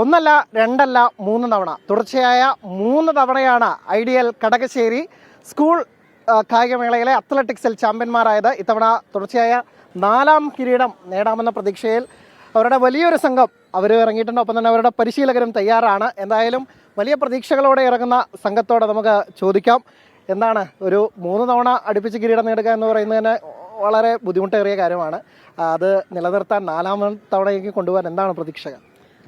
ഒന്നല്ല രണ്ടല്ല 3 തവണ തുടർച്ചയായ 3 തവണയാണ് ഐഡിയൽ കടകശ്ശേരി സ്കൂൾ കായികമേളയിലെ അത്ലറ്റിക്സിൽ ചാമ്പ്യന്മാരായത്. ഇത്തവണ തുടർച്ചയായ 4ാം കിരീടം നേടാമെന്ന പ്രതീക്ഷയിൽ അവരുടെ വലിയൊരു സംഘം അവർ ഇറങ്ങിയിട്ടുണ്ട്. ഒപ്പം തന്നെ അവരുടെ പരിശീലകരും തയ്യാറാണ്. എന്തായാലും വലിയ പ്രതീക്ഷകളോടെ ഇറങ്ങുന്ന സംഘത്തോടെ നമുക്ക് ചോദിക്കാം, എന്താണ് ഒരു 3 തവണ അടുപ്പിച്ച് കിരീടം നേടുക എന്ന് പറയുന്നതിന് വളരെ ബുദ്ധിമുട്ടേറിയ കാര്യമാണ്. അത് നിലനിർത്താൻ 4ാം തവണയ്ക്ക് കൊണ്ടുപോകാൻ എന്താണ് പ്രതീക്ഷകൾ?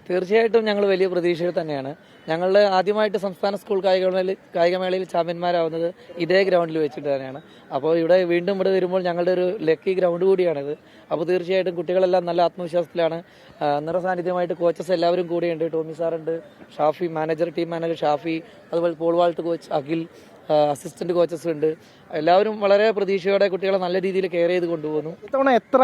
തീർച്ചയായിട്ടും ഞങ്ങൾ വലിയ പ്രതീക്ഷയിൽ തന്നെയാണ്. ഞങ്ങൾ ആദ്യമായിട്ട് സംസ്ഥാന സ്കൂൾ കായികമേളയിൽ ചാമ്പ്യന്മാരാവുന്നത് ഇതേ ഗ്രൗണ്ടിൽ വെച്ചിട്ട് തന്നെയാണ്. അപ്പോൾ വീണ്ടും ഇവിടെ വരുമ്പോൾ ഞങ്ങളുടെ ഒരു ലക്കി ഗ്രൗണ്ട് കൂടിയാണിത്. അപ്പോൾ തീർച്ചയായിട്ടും കുട്ടികളെല്ലാം നല്ല ആത്മവിശ്വാസത്തിലാണ്. നിറസാന്നിധ്യമായിട്ട് കോച്ചസ് എല്ലാവരും കൂടെയുണ്ട്. ടോമി സാറുണ്ട്, ഷാഫി ടീം മാനേജർ ഷാഫി, അതുപോലെ pole vault coach Akhil, assistant coaches ഉണ്ട്. എല്ലാവരും വളരെ പ്രതീക്ഷയോടെ കുട്ടികളെ നല്ല രീതിയിൽ കെയർ ചെയ്ത് കൊണ്ടുപോകുന്നു. ഇത്തവണ എത്ര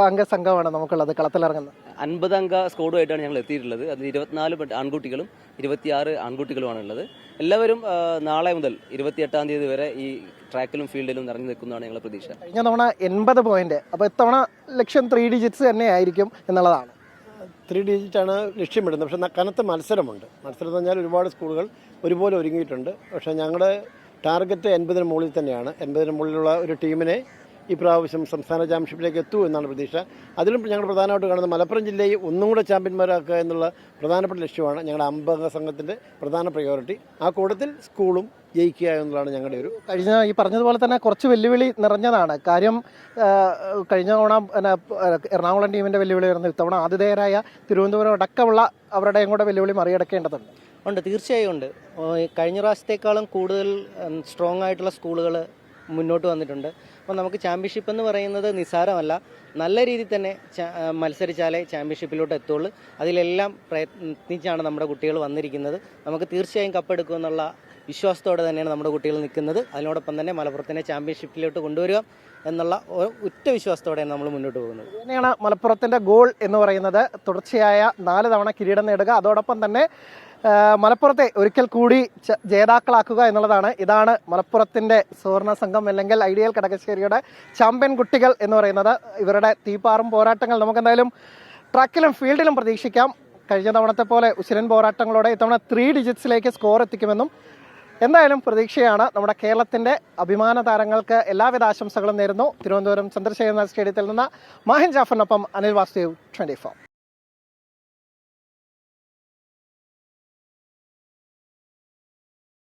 അംഗ സംഘമാണ് നമുക്കുള്ളത് കളത്തിലിറങ്ങുന്നത്? 50 അംഗ സ്ക്വാഡുമായിട്ടാണ് ഞങ്ങൾ എത്തിയിട്ടുള്ളത്. അതിൽ 24 ആൺകുട്ടികളും 26 ആൺകുട്ടികളുമാണ് ഉള്ളത്. എല്ലാവരും നാളെ മുതൽ 28-ാം തീയതി വരെ ഈ ട്രാക്കിലും ഫീൽഡിലും നിറഞ്ഞു നിൽക്കുന്നതാണ് ഞങ്ങളുടെ പ്രതീക്ഷ. കഴിഞ്ഞ തവണ 80 പോയിന്റ്, അപ്പോൾ ഇത്തവണ ലക്ഷ്യം 3 ഡിജിറ്റ്സ് തന്നെ ആയിരിക്കും എന്നുള്ളതാണ്. 3 ഡിജിറ്റാണ് ലക്ഷ്യമിടുന്നത്. പക്ഷേ കനത്ത മത്സരമുണ്ട്. മത്സരം എന്ന് പറഞ്ഞാൽ ഒരുപാട് സ്കൂളുകൾ ഒരുപോലെ ഒരുങ്ങിയിട്ടുണ്ട്. പക്ഷേ ഞങ്ങളുടെ ടാർഗറ്റ് 80-ന് മുകളിൽ തന്നെയാണ്. 80-ന് മുകളിലുള്ള ഒരു ടീമിനെ ഈ പ്രാവശ്യം സംസ്ഥാന ചാമ്പ്യൻഷിപ്പിലേക്ക് എത്തൂ എന്നാണ് പ്രതീക്ഷ. അതിലും ഞങ്ങൾ പ്രധാനമായിട്ട് കാണുന്നത് മലപ്പുറം ജില്ലയെ ഒന്നും കൂടെ ചാമ്പ്യന്മാരാക്കുക എന്നുള്ള പ്രധാനപ്പെട്ട ലക്ഷ്യമാണ് ഞങ്ങളുടെ 50 അംഗ സംഘത്തിൻ്റെ പ്രധാന പ്രയോറിറ്റി. ആ കൂട്ടത്തിൽ സ്കൂളും ജയിക്കുക എന്നുള്ളതാണ് ഞങ്ങളുടെ ഒരു കഴിഞ്ഞ ഈ പറഞ്ഞതുപോലെ തന്നെ കുറച്ച് വെല്ലുവിളി നിറഞ്ഞതാണ് കാര്യം. കഴിഞ്ഞ തവണ എറണാകുളം ടീമിൻ്റെ വെല്ലുവിളി വരുന്നത് ഇത്തവണ ആതിഥേയരായ തിരുവനന്തപുരം അടക്കമുള്ള അവരുടെയും കൂടെ വെല്ലുവിളി മറികടക്കേണ്ടതുണ്ട്. ഉണ്ട്, തീർച്ചയായും ഉണ്ട്. കഴിഞ്ഞ പ്രാവശ്യത്തെക്കാളും കൂടുതൽ സ്ട്രോങ് ആയിട്ടുള്ള സ്കൂളുകൾ മുന്നോട്ട് വന്നിട്ടുണ്ട്. അപ്പോൾ നമുക്ക് ചാമ്പ്യൻഷിപ്പ് എന്ന് പറയുന്നത് നിസ്സാരമല്ല. നല്ല രീതിയിൽ തന്നെ മത്സരിച്ചാലേ ചാമ്പ്യൻഷിപ്പിലോട്ട് എത്തുള്ളൂ. അതിലെല്ലാം പ്രയത്നിച്ചാണ് നമ്മുടെ കുട്ടികൾ വന്നിരിക്കുന്നത്. നമുക്ക് തീർച്ചയായും കപ്പെടുക്കുമെന്നുള്ള വിശ്വാസത്തോടെ തന്നെയാണ് നമ്മുടെ കുട്ടികൾ നിൽക്കുന്നത്. അതിനോടൊപ്പം തന്നെ മലപ്പുറത്തിനെ ചാമ്പ്യൻഷിപ്പിലോട്ട് കൊണ്ടുവരിക എന്നുള്ള ഒറ്റ വിശ്വാസത്തോടെയാണ് നമ്മൾ മുന്നോട്ട് പോകുന്നത്. അങ്ങനെയാണ് മലപ്പുറത്തിൻ്റെ ഗോൾ എന്ന് പറയുന്നത്. തുടർച്ചയായ 4 തവണ കിരീടം നേടുക, അതോടൊപ്പം തന്നെ മലപ്പുറത്തെ ഒരിക്കൽ കൂടി ജേതാക്കളാക്കുക എന്നുള്ളതാണ്. ഇതാണ് മലപ്പുറത്തിൻ്റെ സുവർണ സംഘം അല്ലെങ്കിൽ ഐഡിയൽ കടകശ്ശേരിയുടെ ചാമ്പ്യൻ കുട്ടികൾ എന്ന് പറയുന്നത്. ഇവരുടെ തീപ്പാറും പോരാട്ടങ്ങൾ നമുക്കെന്തായാലും ട്രാക്കിലും ഫീൽഡിലും പ്രതീക്ഷിക്കാം. കഴിഞ്ഞ തവണത്തെ പോലെ ഉശിരൻ പോരാട്ടങ്ങളോടെ ഇത്തവണ 3 ഡിജിറ്റ്സിലേക്ക് സ്കോർ എത്തിക്കുമെന്നും എന്തായാലും പ്രതീക്ഷയാണ്. നമ്മുടെ കേരളത്തിൻ്റെ അഭിമാന താരങ്ങൾക്ക് എല്ലാവിധ ആശംസകളും നേരുന്നു. തിരുവനന്തപുരം ചന്ദ്രശേഖരൻ സ്റ്റേഡിയത്തിൽ നിന്ന് മാഹിൻ ജാഫറിനൊപ്പം അനിൽ വാസുദേവ്, 24.